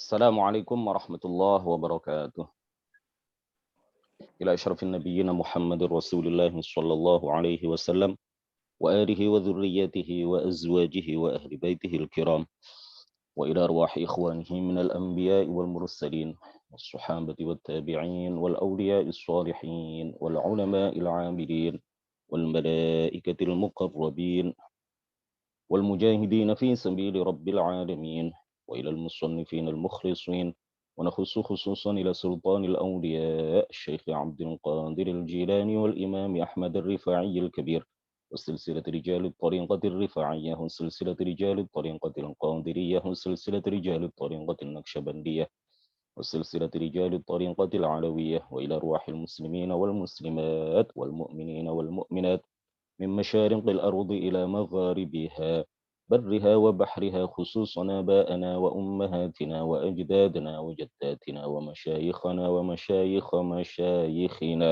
Assalamualaikum warahmatullahi wabarakatuh. Ila asyrafin nabiyina Muhammadur Rasulillah sallallahu alaihi wasallam wa alihi wa dhurriyyatihi wa azwajihi wa ahli baitihi al-kiram wa ila arwahi ikhwanihi minal anbiya'i wal mursalin was-sahabati wat tabi'in wal awliya'is salihin wal ulama'il 'amilin wal malaikatil muqarrabin wal mujahidin fi sabili rabbil alamin wa ilal musannifin al-mukhlisin ونخص خصوصا إلى سلطان الأولياء الشيخ عبد القادر الجيلاني والإمام أحمد الرفاعي الكبير وسلسلة رجال الطريقة الرفاعية وسلسلة رجال الطريقة القادرية وسلسلة رجال الطريقة النكشبندية وسلسلة رجال الطريقة العلوية وإلى أرواح المسلمين والمسلمات والمؤمنين والمؤمنات من مشارق الأرض إلى مغاربها برها وبحرها خصوصا آباءنا وأمهاتنا وأجدادنا وجداتنا ومشايخنا ومشايخ مشايخنا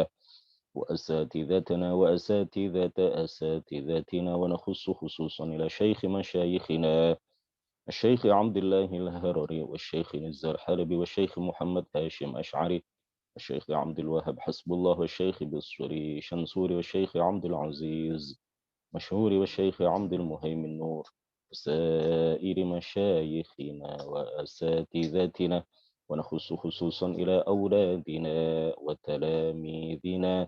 وأساتذتنا وأساتذة أساتذتنا ونخص خصوصا إلى شيخ مشايخنا الشيخ عبد الله الهرري والشيخ نزار حلبي والشيخ محمد هاشم أشعري الشيخ عبد الوهاب حسب الله والشيخ بصري شنصوري والشيخ عبد العزيز مشهور والشيخ عبد المهيمن نور وسائر مشايخنا وأساتذتنا ونخص خصوصا إلى أولادنا وتلاميذنا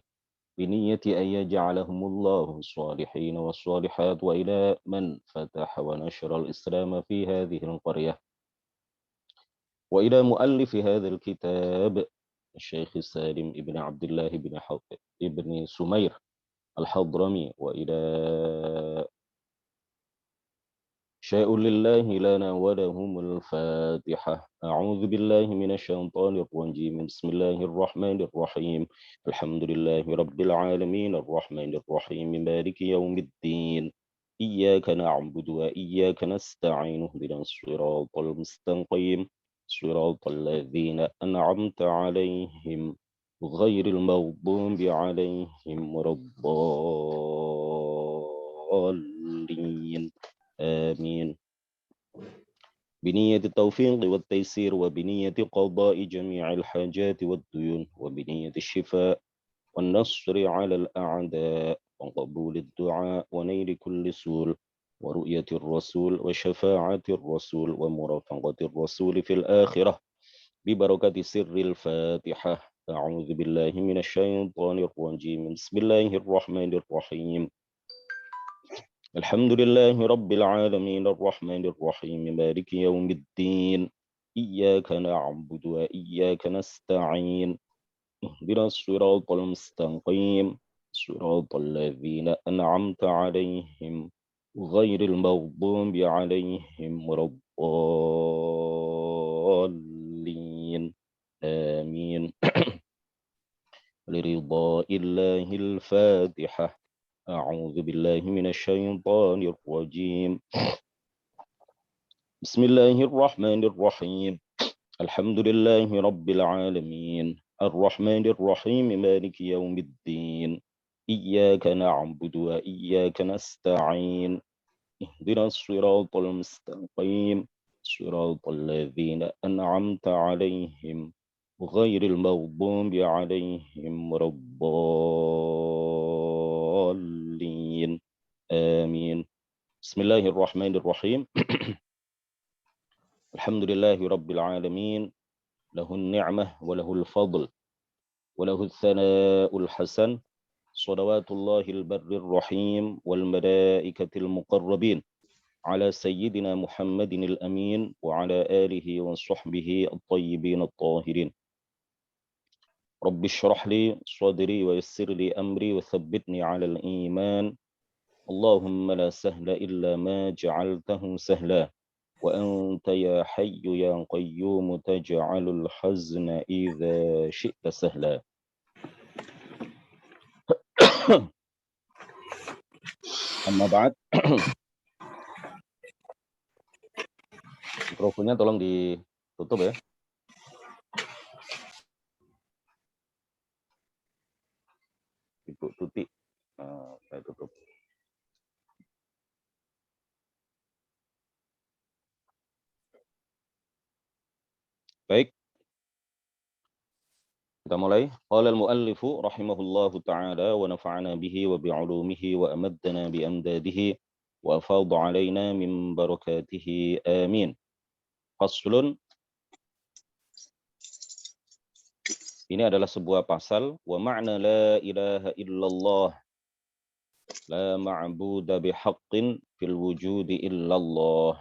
بنية أن يجعلهم الله الصالحين والصالحات وإلى من فتح ونشر الإسلام في هذه القرية وإلى مؤلف هذا الكتاب الشيخ سالم ابن عبد الله ابن سمير الحضرمي وإلى شاء لله لنا ولهم الفاتحة أعوذ بالله من الشيطان الرجيم بسم الله الرحمن الرحيم الحمد لله رب العالمين الرحمن الرحيم مالك يوم الدين إياك نعبد وإياك نستعين اهدنا الصراط المستقيم صراط الذين أنعمت عليهم غير المغضوب عليهم ولا الضالين آمين بنية التوفيق والتيسير وبنية قضاء جميع الحاجات والديون وبنية الشفاء والنصر على الأعداء وقبول الدعاء ونيل كل سول ورؤية الرسول وشفاعة الرسول ومرافقة الرسول في الآخرة ببركة سر الفاتحة أعوذ بالله من الشيطان الرجيم بسم الله الرحمن الرحيم الحمد لله رب العالمين الرحمن الرحيم مالك يوم الدين إياك نعبد وإياك نستعين اهدنا الصراط المستقيم صراط الذين أنعمت عليهم غير المغضوب عليهم ولا الضالين آمين لرضاء الله الفاتحة أعوذ بالله من الشيطان الرجيم بسم الله الرحمن الرحيم الحمد لله رب العالمين الرحمن الرحيم مالك يوم الدين إياك نعبد وإياك نستعين اهدنا الصراط المستقيم صراط الذين أنعمت عليهم غير المغضوب عليهم ولا الضالين آمين بسم الله الرحمن الرحيم الحمد لله رب العالمين له النعمة وله الفضل وله الثناء الحسن صلوات الله البر الرحيم والملائكة المقربين على سيدنا محمد الأمين وعلى آله وصحبه الطيبين الطاهرين رب اشرح لي صدري ويسر لي أمري وثبتني على الإيمان اللهم لا سهل إلا ما جعلته سهلا وأنت يا حي يا قيوم تجعل الحزن إذا شئت سهلا أما بعد mikrofonnya tolong ditutup ya. Ibu Tuti, saya tutup. Baik, kita mulai. Qala al-muallifu rahimahullahu ta'ala wa nafa'ana bihi wa bi'ulumihi wa amaddana bi amdadihi wa afadha alaina min barakatihi amin. Faslun, ini adalah sebuah pasal. Wa ma'na la ilaha illallah la ma'buda bihaqqin fil wujudi illallah.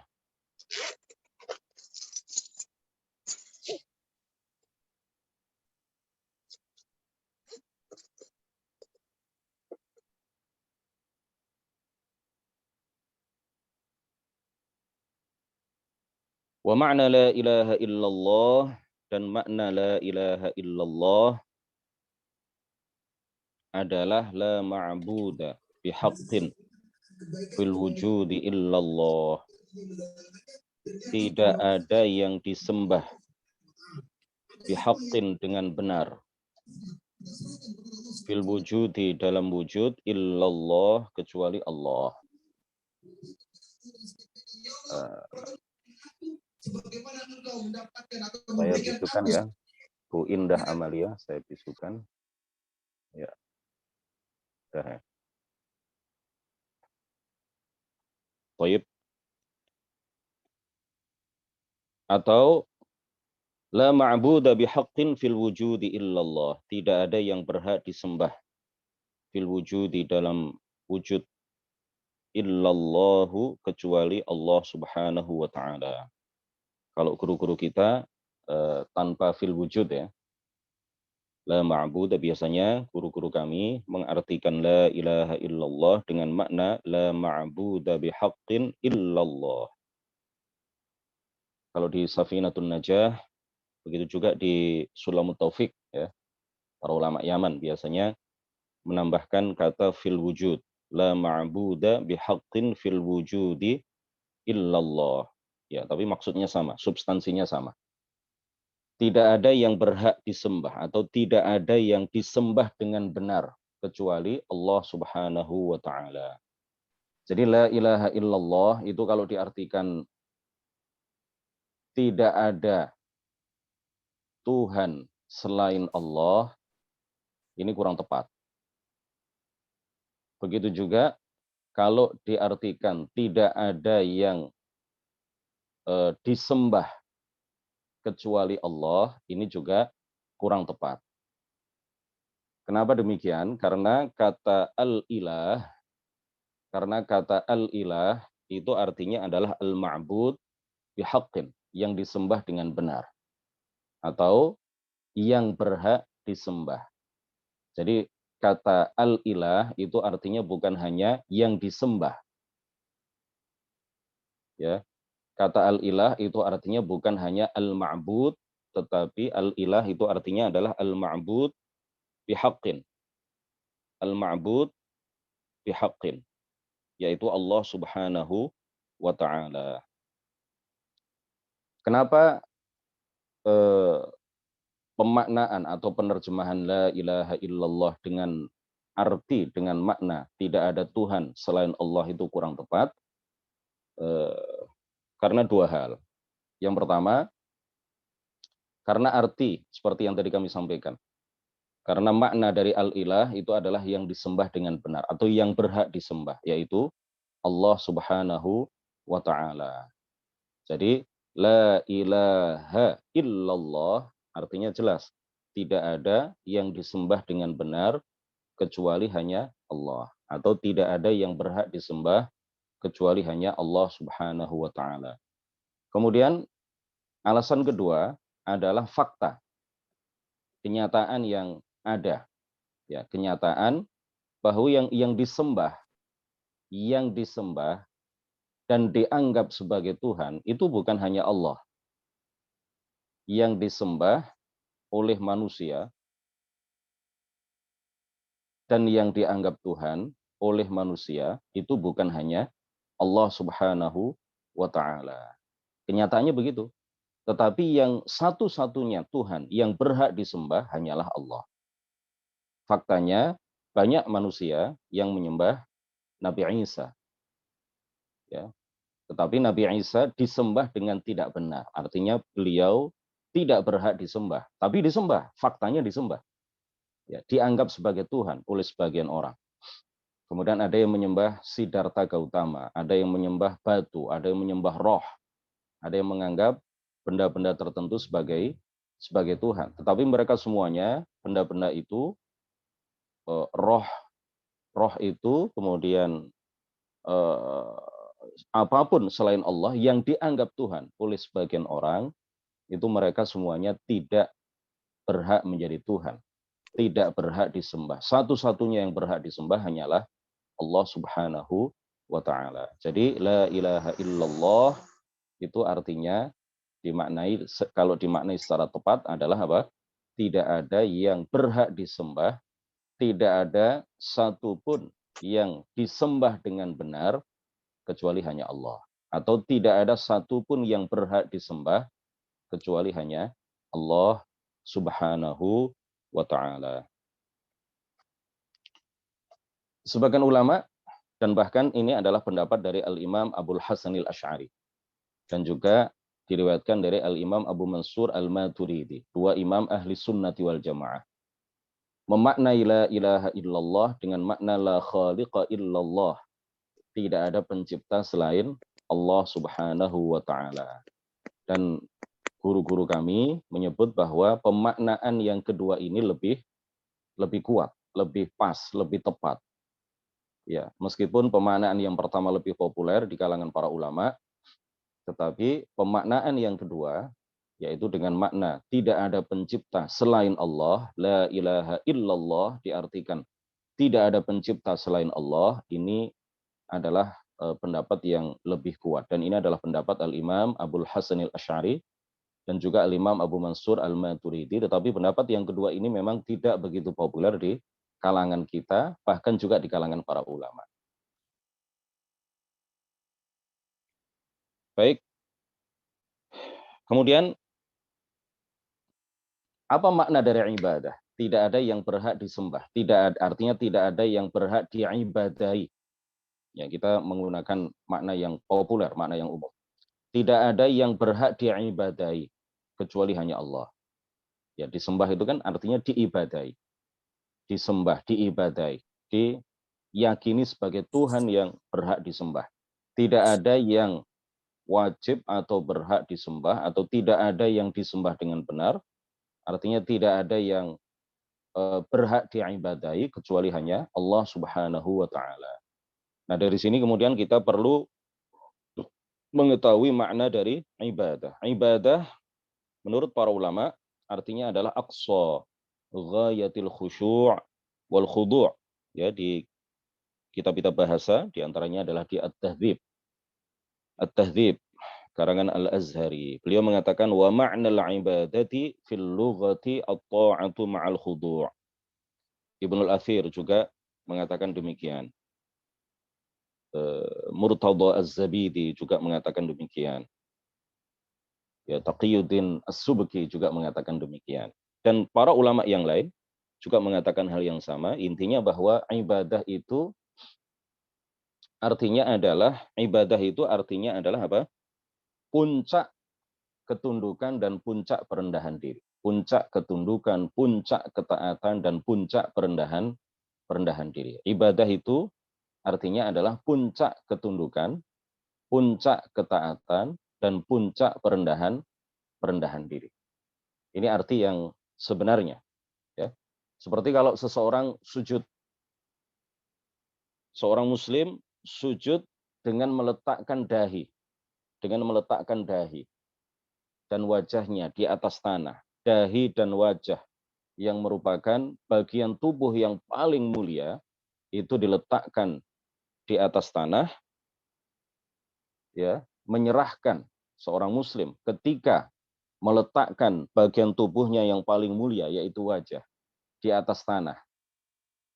Wa ma'na la ilaha illallah, dan makna la ilaha illallah adalah la ma'buda bihaqqin fil wujudi illallah. Tidak ada yang disembah bihaqqin dengan benar, fil wujudi dalam wujud, illallah kecuali Allah. Saya bisukan ya, Bu Indah Amalia, saya bisukan. Ya, dah ya. Baik. Atau la ma'buda bihaqqin fil wujudi illallah. Tidak ada yang berhak disembah fil wujudi dalam wujud, illallahu kecuali Allah Subhanahu wa taala. Kalau guru-guru kita tanpa fil wujud ya. La ma'buda, biasanya guru-guru kami mengartikan la ilaha illallah dengan makna la ma'buda bihaqqin illallah. Kalau di Safinatun Najah, begitu juga di Sulamut Taufik ya. Para ulama Yaman biasanya menambahkan kata fil wujud. La ma'buda bihaqqin fil wujudi illallah. Ya, tapi maksudnya sama, substansinya sama. Tidak ada yang berhak disembah atau tidak ada yang disembah dengan benar kecuali Allah Subhanahu wa taala. Jadi la ilaha illallah itu kalau diartikan tidak ada Tuhan selain Allah, ini kurang tepat. Begitu juga kalau diartikan tidak ada yang disembah kecuali Allah, ini juga kurang tepat. Kenapa demikian? Karena kata al-ilah itu artinya adalah al-ma'bud bihaqqin, yang disembah dengan benar atau yang berhak disembah. Jadi kata al-ilah itu artinya bukan hanya yang disembah. Ya. Kata al-ilah itu artinya bukan hanya al-ma'bud, tetapi al-ilah itu artinya adalah al-ma'bud bihaqqin. Al-ma'bud bihaqqin, yaitu Allah Subhanahu wa taala. Kenapa pemaknaan atau penerjemahan la ilaha illallah dengan arti, dengan makna tidak ada Tuhan selain Allah itu kurang tepat? Karena dua hal. Yang pertama, karena arti seperti yang tadi kami sampaikan. Karena makna dari al-ilah itu adalah yang disembah dengan benar atau yang berhak disembah, yaitu Allah Subhanahu wa taala. Jadi la ilaha illallah artinya jelas, tidak ada yang disembah dengan benar kecuali hanya Allah, atau tidak ada yang berhak disembah kecuali hanya Allah Subhanahu wa taala. Kemudian alasan kedua adalah fakta, kenyataan yang ada, ya, kenyataan bahwa yang disembah dan dianggap sebagai Tuhan itu bukan hanya Allah. Yang disembah oleh manusia dan yang dianggap Tuhan oleh manusia itu bukan hanya Allah Subhanahu wa taala. Kenyataannya begitu. Tetapi yang satu-satunya Tuhan yang berhak disembah hanyalah Allah. Faktanya banyak manusia yang menyembah Nabi Isa. Ya. Tetapi Nabi Isa disembah dengan tidak benar. Artinya beliau tidak berhak disembah, tapi disembah, faktanya disembah. Ya, dianggap sebagai Tuhan oleh sebagian orang. Kemudian ada yang menyembah Siddhartha Gautama, ada yang menyembah batu, ada yang menyembah roh, ada yang menganggap benda-benda tertentu sebagai Tuhan. Tetapi mereka semuanya, benda-benda itu, roh roh itu, kemudian eh, apapun selain Allah yang dianggap Tuhan oleh sebagian orang, itu mereka semuanya tidak berhak menjadi Tuhan, tidak berhak disembah. Satu-satunya yang berhak disembah hanyalah Allah Subhanahu wa taala. Jadi la ilaha illallah itu artinya dimaknai, kalau dimaknai secara tepat adalah apa? Tidak ada yang berhak disembah, tidak ada satupun yang disembah dengan benar kecuali hanya Allah. Atau tidak ada satupun yang berhak disembah kecuali hanya Allah Subhanahu wa taala. Sebagian ulama, dan bahkan ini adalah pendapat dari Al-Imam Abul Hasan Al-Asy'ari, dan juga diriwayatkan dari Al-Imam Abu Mansur Al-Maturidi, dua imam ahli sunnati wal jamaah, memaknai la ilaha illallah dengan makna la khaliqa illallah, tidak ada pencipta selain Allah Subhanahu wa taala. Dan guru-guru kami menyebut bahwa pemaknaan yang kedua ini lebih kuat, lebih pas, lebih tepat. Ya, meskipun pemaknaan yang pertama lebih populer di kalangan para ulama, tetapi pemaknaan yang kedua, yaitu dengan makna tidak ada pencipta selain Allah, la ilaha illallah, diartikan tidak ada pencipta selain Allah, ini adalah pendapat yang lebih kuat. Dan ini adalah pendapat Al-Imam Abul Hasan Al-Asy'ari dan juga Al-Imam Abu Mansur Al-Maturidi. Tetapi pendapat yang kedua ini memang tidak begitu populer di kalangan kita, bahkan juga di kalangan para ulama. Baik, kemudian apa makna dari ibadah? Tidak ada yang berhak disembah. Artinya tidak ada yang berhak diibadahi. Ya, kita menggunakan makna yang populer, makna yang umum. Tidak ada yang berhak diibadahi kecuali hanya Allah. Ya, disembah itu kan artinya diibadahi. Disembah, diibadahi, diyakini sebagai Tuhan yang berhak disembah. Tidak ada yang wajib atau berhak disembah, atau tidak ada yang disembah dengan benar, artinya tidak ada yang berhak diibadahi kecuali hanya Allah Subhanahu wa taala. Nah, dari sini kemudian kita perlu mengetahui makna dari ibadah. Ibadah menurut para ulama artinya adalah aqsa ghayatil khusyu' wal khudu'. Ya, di kitab-kitab bahasa diantaranya adalah di At-Tahdzib. At-Tahdzib karangan Al-Azhari. Beliau mengatakan wa ma'nal ibadati fil lughati at-ta'atu ma'al khudu'. Ibnul Athir juga mengatakan demikian. Murtada Az-Zabidi juga mengatakan demikian. Ya, Taqiyuddin As-Subki juga mengatakan demikian. Dan para ulama yang lain juga mengatakan hal yang sama. Intinya bahwa ibadah itu artinya adalah apa? Puncak ketundukan dan puncak perendahan diri. Puncak ketundukan, puncak ketaatan, dan puncak perendahan diri. Ibadah itu artinya adalah puncak ketundukan, puncak ketaatan, dan puncak perendahan diri. Ini arti yang sebenarnya. Ya. Seperti kalau seseorang sujud, seorang muslim sujud dengan meletakkan dahi dan wajahnya di atas tanah. Dahi dan wajah yang merupakan bagian tubuh yang paling mulia itu diletakkan di atas tanah, ya, menyerahkan seorang muslim ketika meletakkan bagian tubuhnya yang paling mulia yaitu wajah di atas tanah.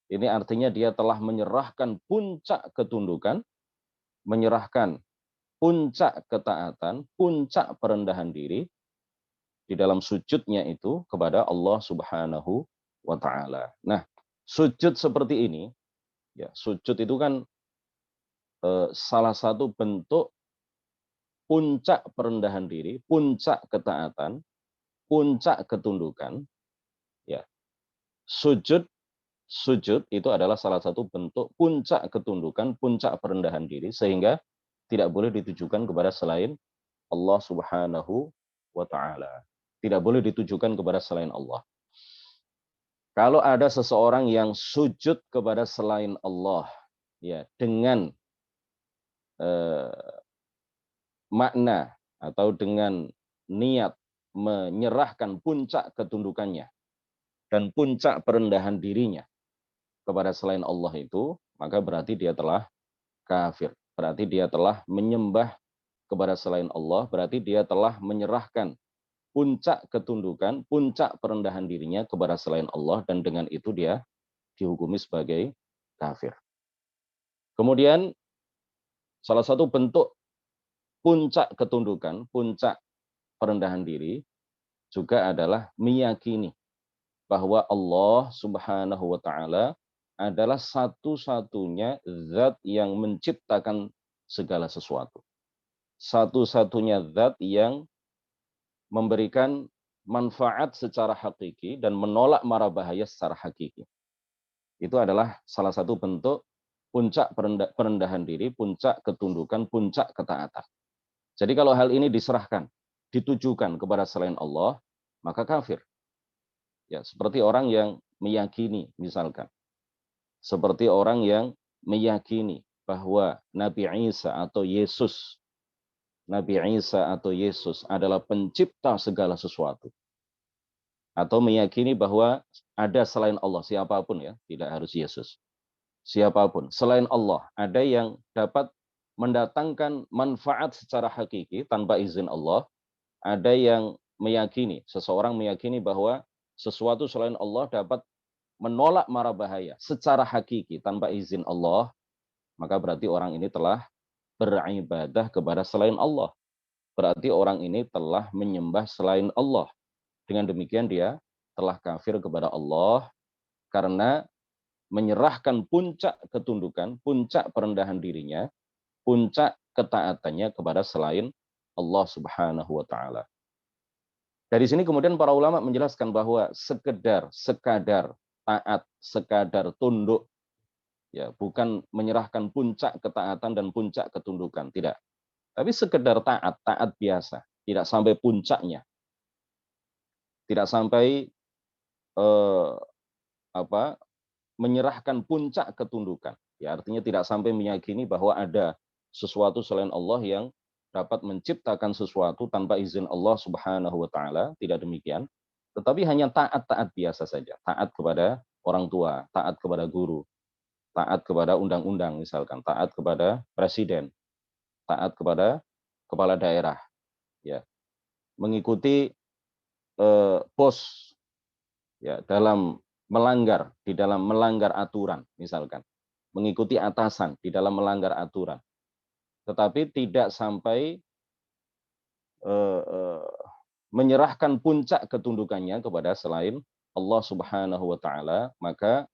Ini artinya dia telah menyerahkan puncak ketundukan, menyerahkan puncak ketaatan, puncak perendahan diri di dalam sujudnya itu kepada Allah Subhanahu wa taala. Nah, sujud seperti ini, ya, sujud itu kan salah satu bentuk puncak perendahan diri, puncak ketaatan, puncak ketundukan, ya. Sujud itu adalah salah satu bentuk puncak ketundukan, puncak perendahan diri, sehingga tidak boleh ditujukan kepada selain Allah Subhanahu wa taala. Tidak boleh ditujukan kepada selain Allah. Kalau ada seseorang yang sujud kepada selain Allah, ya, dengan makna atau dengan niat menyerahkan puncak ketundukannya dan puncak perendahan dirinya kepada selain Allah itu, maka berarti dia telah kafir. Berarti dia telah menyembah kepada selain Allah, berarti dia telah menyerahkan puncak ketundukan, puncak perendahan dirinya kepada selain Allah, dan dengan itu dia dihukumi sebagai kafir. Kemudian salah satu bentuk puncak ketundukan, puncak perendahan diri juga adalah meyakini bahwa Allah Subhanahu wa taala adalah satu-satunya zat yang menciptakan segala sesuatu. Satu-satunya zat yang memberikan manfaat secara hakiki dan menolak mara bahaya secara hakiki. Itu adalah salah satu bentuk puncak perendahan diri, puncak ketundukan, puncak ketaatan. Jadi kalau hal ini diserahkan, ditujukan kepada selain Allah, maka kafir. Ya, seperti orang yang meyakini, misalkan, seperti orang yang meyakini bahwa Nabi Isa atau Yesus adalah pencipta segala sesuatu. Atau meyakini bahwa ada selain Allah, siapapun ya, tidak harus Yesus. Siapapun, selain Allah, ada yang dapat mendatangkan manfaat secara hakiki tanpa izin Allah. Ada yang meyakini, seseorang meyakini bahwa sesuatu selain Allah dapat menolak mara bahaya secara hakiki tanpa izin Allah, maka berarti orang ini telah beribadah kepada selain Allah. Berarti orang ini telah menyembah selain Allah. Dengan demikian dia telah kafir kepada Allah karena menyerahkan puncak ketundukan, puncak perendahan dirinya, puncak ketaatannya kepada selain Allah Subhanahu wa taala. Dari sini kemudian para ulama menjelaskan bahwa sekadar taat, sekadar tunduk, ya, bukan menyerahkan puncak ketaatan dan puncak ketundukan, tidak. Tapi sekedar taat biasa, tidak sampai puncaknya. Tidak sampai menyerahkan puncak ketundukan. Ya, artinya tidak sampai meyakini bahwa ada sesuatu selain Allah yang dapat menciptakan sesuatu tanpa izin Allah Subhanahu wa taala, tidak demikian. Tetapi hanya taat biasa saja, taat kepada orang tua, taat kepada guru, taat kepada undang-undang misalkan, taat kepada presiden, taat kepada kepala daerah, ya. Mengikuti bos, ya, di dalam melanggar aturan misalkan, mengikuti atasan di dalam melanggar aturan, tetapi tidak sampai menyerahkan puncak ketundukannya kepada selain Allah Subhanahu wa taala, maka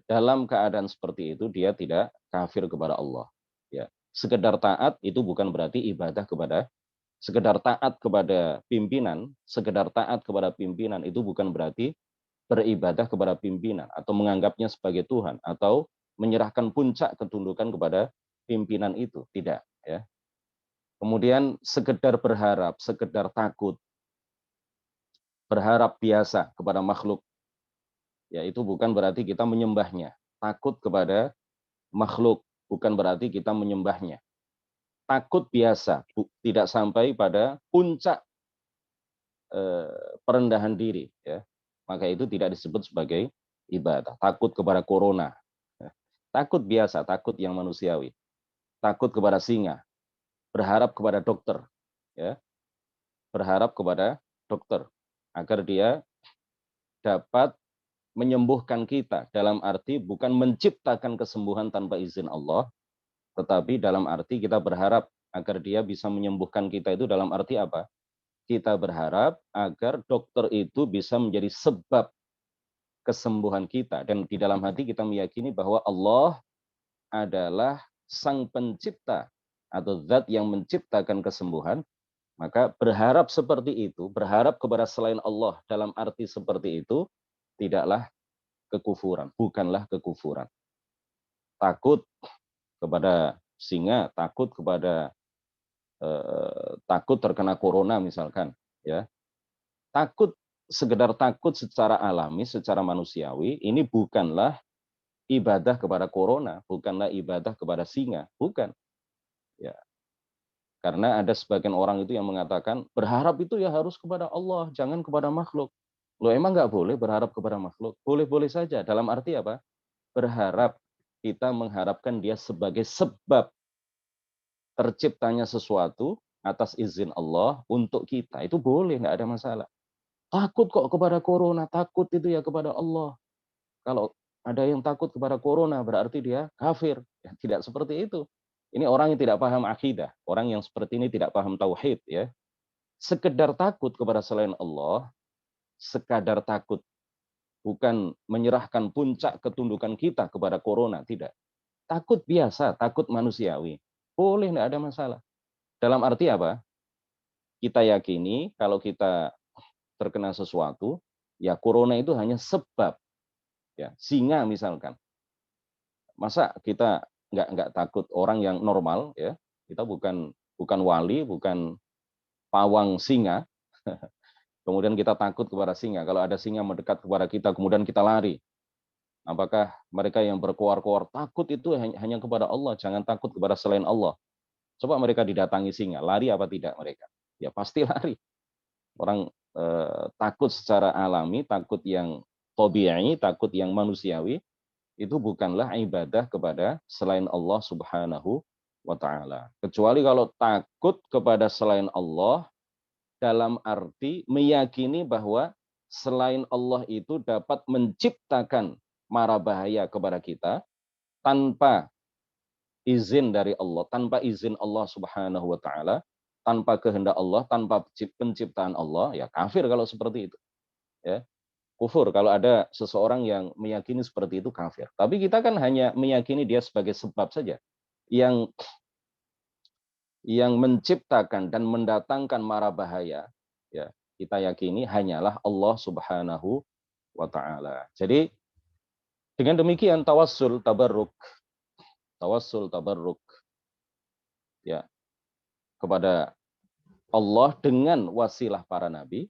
dalam keadaan seperti itu dia tidak kafir kepada Allah, ya. Sekedar taat itu bukan berarti ibadah kepada sekedar taat kepada pimpinan, sekedar taat kepada pimpinan itu bukan berarti beribadah kepada pimpinan atau menganggapnya sebagai Tuhan atau menyerahkan puncak ketundukan kepada pimpinan itu, tidak, ya. Kemudian sekedar berharap, sekedar takut, berharap biasa kepada makhluk, ya, itu bukan berarti kita menyembahnya. Takut kepada makhluk bukan berarti kita menyembahnya. Takut biasa, tidak sampai pada puncak perendahan diri, ya, maka itu tidak disebut sebagai ibadah. Takut kepada corona, ya. Takut biasa, takut yang manusiawi. Takut kepada singa, berharap kepada dokter, ya, berharap kepada dokter agar dia dapat menyembuhkan kita, dalam arti bukan menciptakan kesembuhan tanpa izin Allah, tetapi dalam arti kita berharap agar dia bisa menyembuhkan kita. Itu dalam arti apa? Kita berharap agar dokter itu bisa menjadi sebab kesembuhan kita. Dan di dalam hati kita meyakini bahwa Allah adalah sang pencipta atau zat yang menciptakan kesembuhan. Maka berharap seperti itu, berharap kepada selain Allah dalam arti seperti itu, tidaklah kekufuran, bukanlah kekufuran. Takut kepada singa, takut terkena corona misalkan, ya. Takut, sekedar takut secara alami, secara manusiawi, ini bukanlah ibadah kepada corona, bukanlah ibadah kepada singa, bukan. Ya, karena ada sebagian orang itu yang mengatakan berharap itu ya harus kepada Allah, jangan kepada makhluk. Loh, emang nggak boleh berharap kepada makhluk? Boleh-boleh saja. Dalam arti apa? Berharap, kita mengharapkan dia sebagai sebab terciptanya sesuatu atas izin Allah untuk kita. Itu boleh, nggak ada masalah. Takut kok kepada corona, takut itu ya kepada Allah. Kalau ada yang takut kepada corona berarti dia kafir. Ya, tidak seperti itu. Ini orang yang tidak paham akidah. Orang yang seperti ini tidak paham tauhid, ya. Sekedar takut kepada selain Allah, sekadar takut, bukan menyerahkan puncak ketundukan kita kepada corona, tidak. Takut biasa, takut manusiawi. Boleh, tidak ada masalah. Dalam arti apa? Kita yakini kalau kita terkena sesuatu, ya corona itu hanya sebab. Ya, singa misalkan. Masa kita nggak takut orang yang normal, ya? Kita bukan wali, bukan pawang singa. Kemudian kita takut kepada singa. Kalau ada singa mendekat kepada kita, kemudian kita lari. Apakah mereka yang berkoar-koar takut itu hanya kepada Allah, jangan takut kepada selain Allah? Coba mereka didatangi singa, lari apa tidak mereka? Ya pasti lari. Orang takut secara alami, takut yang tabi'i, takut yang manusiawi, itu bukanlah ibadah kepada selain Allah Subhanahu wa taala. Kecuali kalau takut kepada selain Allah dalam arti meyakini bahwa selain Allah itu dapat menciptakan mara bahaya kepada kita tanpa izin dari Allah, tanpa izin Allah Subhanahu wa taala, tanpa kehendak Allah, tanpa penciptaan Allah, ya kafir kalau seperti itu, ya. Kufur kalau ada seseorang yang meyakini seperti itu, kafir. Tapi kita kan hanya meyakini dia sebagai sebab saja. Yang menciptakan dan mendatangkan mara bahaya, ya, kita yakini hanyalah Allah Subhanahu wa taala. Jadi dengan demikian tawassul tabarruk, ya, kepada Allah dengan wasilah para nabi,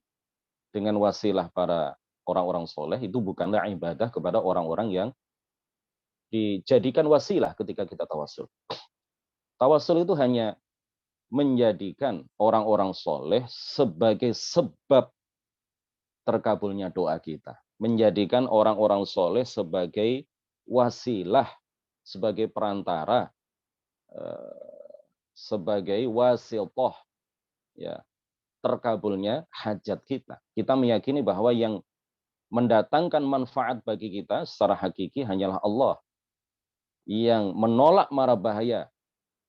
dengan wasilah para orang-orang soleh, itu bukanlah ibadah kepada orang-orang yang dijadikan wasilah ketika kita tawassul. Tawassul itu hanya menjadikan orang-orang soleh sebagai sebab terkabulnya doa kita. Menjadikan orang-orang soleh sebagai wasilah, sebagai perantara, sebagai wasiltoh, ya, terkabulnya hajat kita. Kita meyakini bahwa yang mendatangkan manfaat bagi kita secara hakiki hanyalah Allah. Yang menolak mara bahaya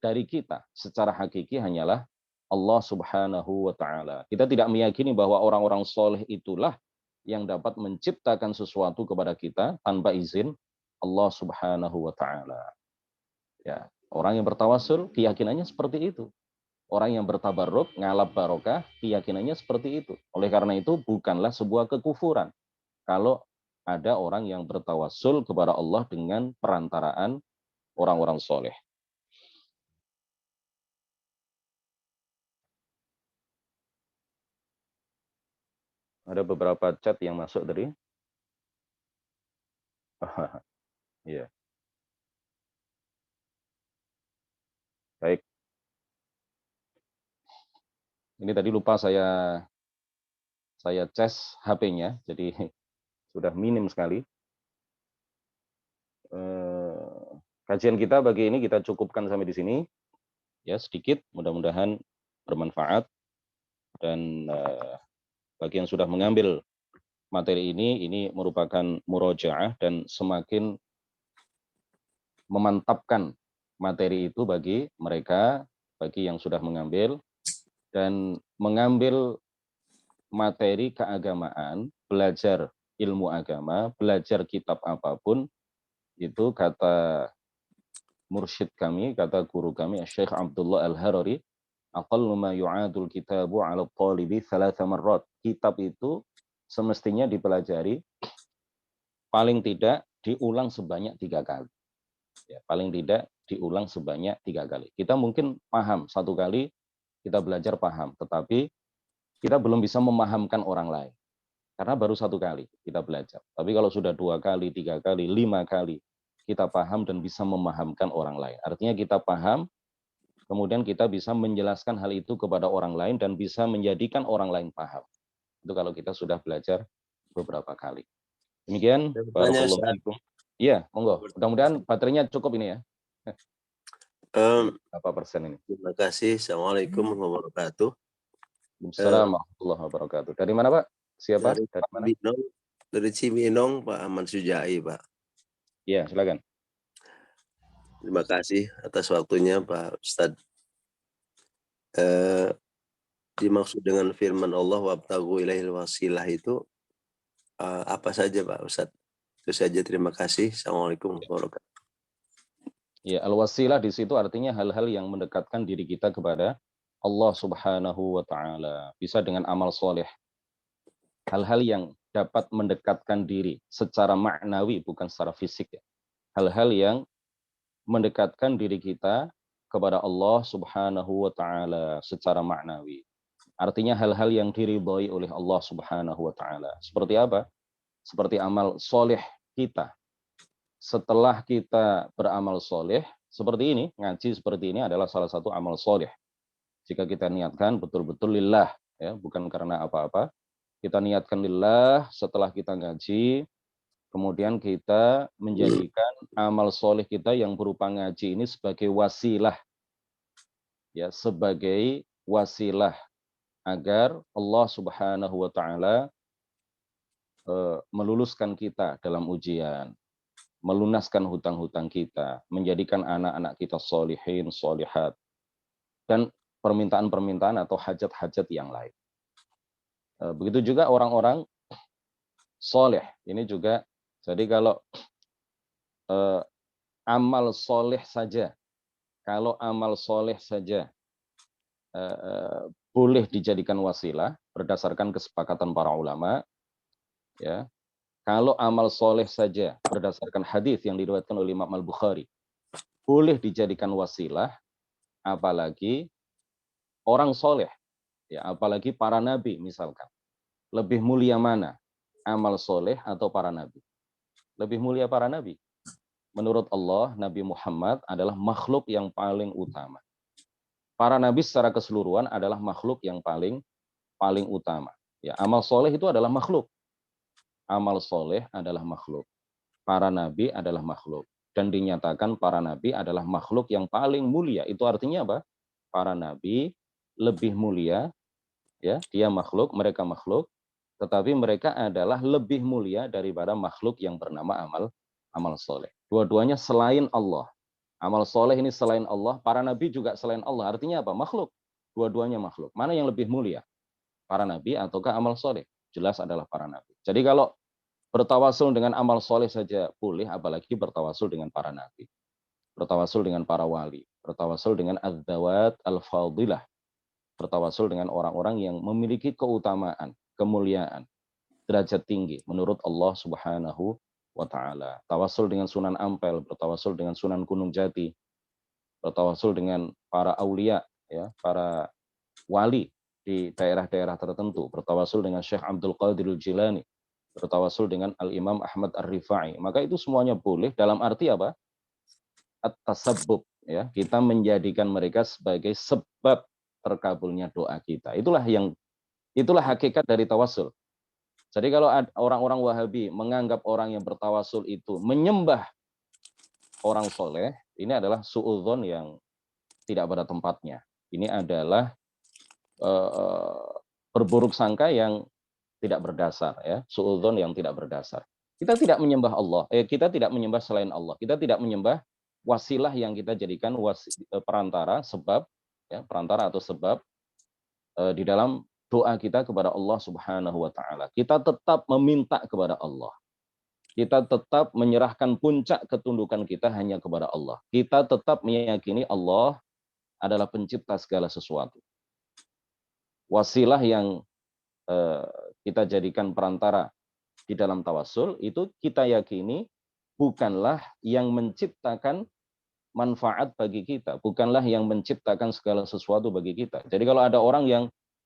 dari kita secara hakiki hanyalah Allah Subhanahu wa taala. Kita tidak meyakini bahwa orang-orang soleh itulah yang dapat menciptakan sesuatu kepada kita tanpa izin Allah Subhanahu wa taala. Ya, orang yang bertawassul keyakinannya seperti itu. Orang yang bertabarruk, ngalap barokah, keyakinannya seperti itu. Oleh karena itu bukanlah sebuah kekufuran kalau ada orang yang bertawassul kepada Allah dengan perantaraan orang-orang soleh. Ada beberapa chat yang masuk tadi. Iya, baik. Ini tadi lupa saya cas HP-nya, jadi sudah minim sekali. Kajian kita bagi ini kita cukupkan sampai di sini. Ya, sedikit, mudah-mudahan bermanfaat. Dan bagi yang sudah mengambil materi ini merupakan murojaah dan semakin memantapkan materi itu bagi mereka, bagi yang sudah mengambil, dan mengambil materi keagamaan, belajar ilmu agama, belajar kitab apapun, itu kata mursyid kami, kata guru kami, Syekh Abdullah Al-Harari, Aqallu ma yu'adul kitabu 'ala thalibi thalatha marrat. Kitab itu semestinya dipelajari paling tidak diulang sebanyak 3 kali. Ya, paling tidak diulang sebanyak 3 kali. Kita mungkin paham 1 kali kita belajar paham, tetapi kita belum bisa memahamkan orang lain. Karena baru 1 kali kita belajar. Tapi kalau sudah 2 kali, 3 kali, 5 kali, kita paham dan bisa memahamkan orang lain. Artinya kita paham, kemudian kita bisa menjelaskan hal itu kepada orang lain dan bisa menjadikan orang lain paham. Itu kalau kita sudah belajar beberapa kali. Demikian, Tanya, barakallahu Ustaz. fikum. Iya, monggo. Mudah-mudahan baterainya cukup ini ya. Berapa persen ini? Terima kasih. Assalamualaikum warahmatullahi wabarakatuh. Waalaikumsalam warahmatullahi wabarakatuh. Dari mana, Pak? Siapa? Dari Dari mana? Cibinong, dari Cibinong, Pak Ahmad Sujai, Pak. Iya, silakan. Terima kasih atas waktunya, Pak Ustadz. Dimaksud dengan firman Allah wabtaghu ilaihil wasilah itu apa saja, Pak Ustadz? Itu saja, terima kasih. Assalamualaikum warahmatullahi wabarakatuh. Ya, al-wasilah di situ artinya hal-hal yang mendekatkan diri kita kepada Allah Subhanahu wa taala. Bisa dengan amal soleh. Hal-hal yang dapat mendekatkan diri secara maknawi bukan secara fisik ya. Hal-hal yang mendekatkan diri kita kepada Allah Subhanahu wa taala secara maknawi. Artinya hal-hal yang diridhoi oleh Allah Subhanahu wa taala. Seperti apa? Seperti amal soleh kita. Setelah kita beramal soleh, seperti ini, ngaji seperti ini adalah salah satu amal soleh. Jika kita niatkan betul-betul lillah, ya, bukan karena apa-apa. Kita niatkan lillah, setelah kita ngaji, kemudian kita menjadikan amal soleh kita yang berupa ngaji ini sebagai wasilah, ya, sebagai wasilah agar Allah Subhanahu wa taala meluluskan kita dalam ujian, melunaskan hutang-hutang kita, menjadikan anak-anak kita solihin, solihat, dan permintaan-permintaan atau hajat-hajat yang lain. Begitu juga orang-orang soleh. Ini juga, jadi kalau amal soleh saja, kalau amal soleh saja boleh dijadikan wasilah berdasarkan kesepakatan para ulama, ya. Kalau amal soleh saja berdasarkan hadis yang diriwayatkan oleh Imam Al-Bukhari boleh dijadikan wasilah, apalagi orang soleh, ya, apalagi para nabi misalkan. Lebih mulia mana? Amal soleh atau para nabi? Lebih mulia para nabi. Menurut Allah, Nabi Muhammad adalah makhluk yang paling utama. Para nabi secara keseluruhan adalah makhluk yang paling utama. Ya, amal soleh itu adalah makhluk. Amal soleh adalah makhluk. Para nabi adalah makhluk. Dan dinyatakan para nabi adalah makhluk yang paling mulia. Itu artinya apa? Para nabi lebih mulia, ya, dia makhluk, mereka makhluk, tetapi mereka adalah lebih mulia daripada makhluk yang bernama amal soleh. Dua-duanya selain Allah. Amal soleh ini selain Allah, para nabi juga selain Allah. Artinya apa? Makhluk. Dua-duanya makhluk. Mana yang lebih mulia? Para nabi ataukah amal soleh? Jelas adalah para nabi. Jadi kalau bertawasul dengan amal soleh saja boleh, apalagi bertawasul dengan para nabi. Bertawasul dengan para wali. Bertawasul dengan az-zawat al-fadilah. Bertawasul dengan orang-orang yang memiliki keutamaan, kemuliaan, derajat tinggi menurut Allah Subhanahu wa taala. Tawasul dengan Sunan Ampel, bertawasul dengan Sunan Gunung Jati, bertawasul dengan para aulia, ya, para wali di daerah-daerah tertentu, bertawasul dengan Syekh Abdul Qadir Jilani, bertawasul dengan Al-Imam Ahmad Ar-Rifai. Maka itu semuanya boleh dalam arti apa? At-tasabbub, ya. Kita menjadikan mereka sebagai sebab terkabulnya doa kita. Itulah hakikat dari tawasul. Jadi kalau orang-orang Wahabi menganggap orang yang bertawasul itu menyembah orang soleh, ini adalah suudzon yang tidak pada tempatnya. Ini adalah berburuk sangka yang tidak berdasar, ya, suudzon yang tidak berdasar. Kita tidak menyembah Allah, kita tidak menyembah selain Allah. Kita tidak menyembah wasilah yang kita jadikan perantara, sebab, ya, perantara atau sebab di dalam doa kita kepada Allah Subhanahu wa taala. Kita tetap meminta kepada Allah. Kita tetap menyerahkan puncak ketundukan kita hanya kepada Allah. Kita tetap meyakini Allah adalah pencipta segala sesuatu. Wasilah yang kita jadikan perantara di dalam tawasul itu kita yakini bukanlah yang menciptakan manfaat bagi kita, bukanlah yang menciptakan segala sesuatu bagi kita. Jadi kalau ada orang yang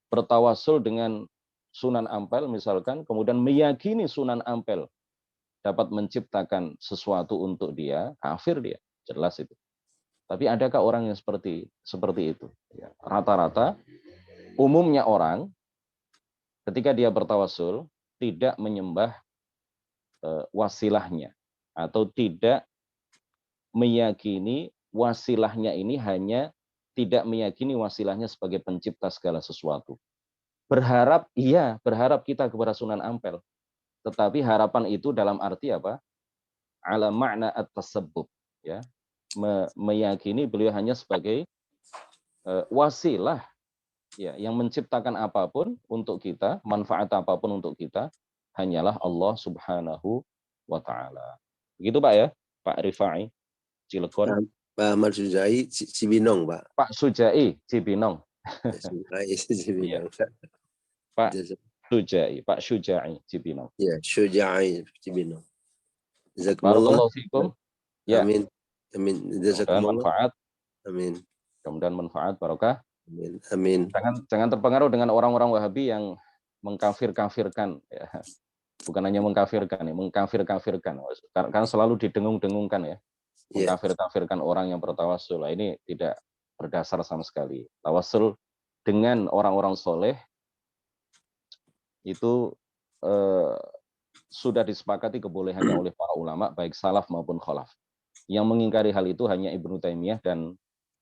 bertawasul dengan Sunan Ampel misalkan, kemudian meyakini Sunan Ampel dapat menciptakan sesuatu untuk dia, kafir dia, jelas itu. Tapi adakah orang yang seperti itu? Ya, rata-rata, umumnya orang ketika dia bertawasul tidak menyembah wasilahnya atau tidak meyakini wasilahnya ini hanya tidak meyakini wasilahnya sebagai pencipta segala sesuatu. Berharap kita kepada Sunan Ampel. Tetapi harapan itu dalam arti apa? Ala makna at-tasabbub, ya. Meyakini beliau hanya sebagai wasilah, ya, yang menciptakan apapun untuk kita, manfaat apapun untuk kita hanyalah Allah Subhanahu wa taala. Begitu Pak ya, Pak Rifai Cilegon. Pak Ahmad Sujai Cibinong, Pak. Pak Sujai Cibinong. Cibinong. Pak Sujai Cibinong. Ya, Sujai Cibinong. Barakallahu fikum. Ya. Amin. Amin. Jazakumullah. Manfaat. Amin. Kemudian manfaat barokah. Amin. Amin. Jangan terpengaruh dengan orang-orang Wahabi yang mengkafir-kafirkan, ya. Bukan hanya mengkafirkan, ya, mengkafir-kafirkan. Karena selalu didengung-dengungkan, ya. Mengkafir-kafirkan orang yang bertawasul. Nah, ini tidak berdasar sama sekali. Tawasul dengan orang-orang soleh itu sudah disepakati kebolehannya oleh para ulama, baik salaf maupun khalaf. Yang mengingkari hal itu hanya Ibnu Taimiyah dan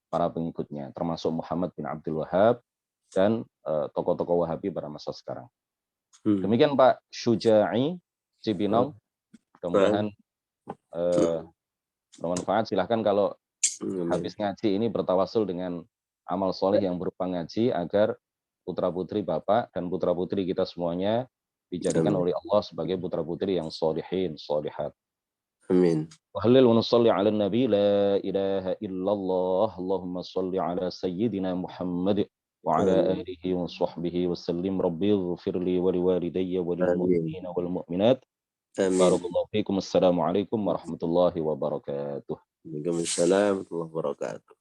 para pengikutnya, termasuk Muhammad bin Abdul Wahab dan tokoh-tokoh Wahabi pada masa sekarang. Demikian Pak Sujai Cibinong. Mudah-mudahan bermanfaat. Silahkan kalau habis ngaji ini bertawasul dengan amal soleh yang berupa ngaji agar putra-putri Bapak dan putra-putri kita semuanya dijadikan oleh Allah sebagai putra-putri yang sholihin, sholihat. Amin. Wahlil wa nusalli ala nabi la ilaha illallah. Allahumma salli ala sayyidina Muhammad wa ala alihi wa sahbihi wa sallim. Rabbi ighfirli wa liwalidayya wa lil mu'minina wal mu'minat. Barakallahu fikum. Assalamualaikum warahmatullahi wabarakatuh. Waalaikumsalam warahmatullahi wabarakatuh.